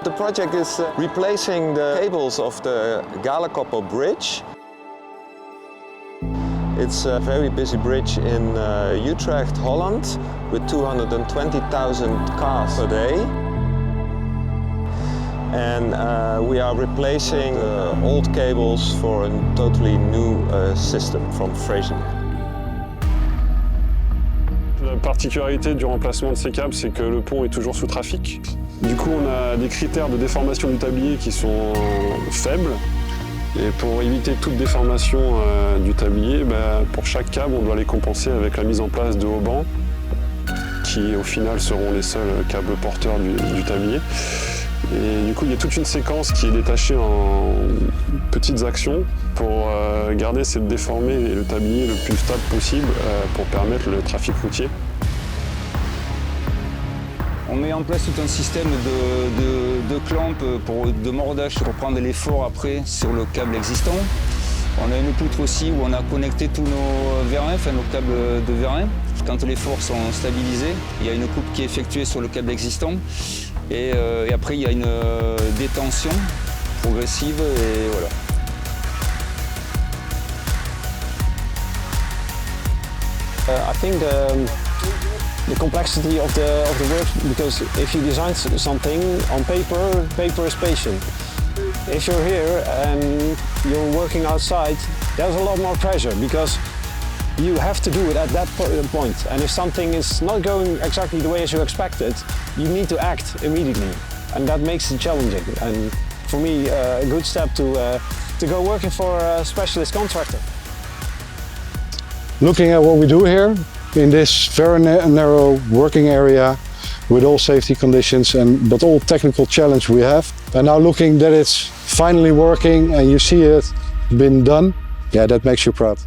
The project is replacing the cables of the Galecopper bridge. It's a very busy bridge in Utrecht, Holland, with 220,000 cars per day. And we are replacing old cables for a totally new system from Frisian. La particularité du remplacement de ces câbles, c'est que le pont est toujours sous trafic. Du coup, on a des critères de déformation du tablier qui sont faibles. Et pour éviter toute déformation du tablier, pour chaque câble, on doit les compenser avec la mise en place de haubans, qui au final seront les seuls câbles porteurs du tablier. Et du coup, il y a toute une séquence qui est détachée en petites actions pour garder cette déformée et le tablier le plus stable possible pour permettre le trafic routier. On met en place tout un système de clamp, de mordage pour prendre l'effort après sur le câble existant. On a une poutre aussi où on a connecté tous nos vérins, enfin nos câbles de vérins. Quand les forts sont stabilisés, il y a une coupe qui est effectuée sur le câble existant. Et après, il y a une détention progressive et voilà. I think the complexity of the work, because if you design something on paper, paper is patient. If you're here and you're working outside, there's a lot more pressure because you have to do it at that point. And if something is not going exactly the way as you expected, you need to act immediately. And that makes it challenging. And for me, a good step to go working for a specialist contractor. Looking at what we do here in this very narrow working area with all safety conditions but all technical challenge we have, and now looking that it's finally working and you see it been done, yeah, that makes you proud.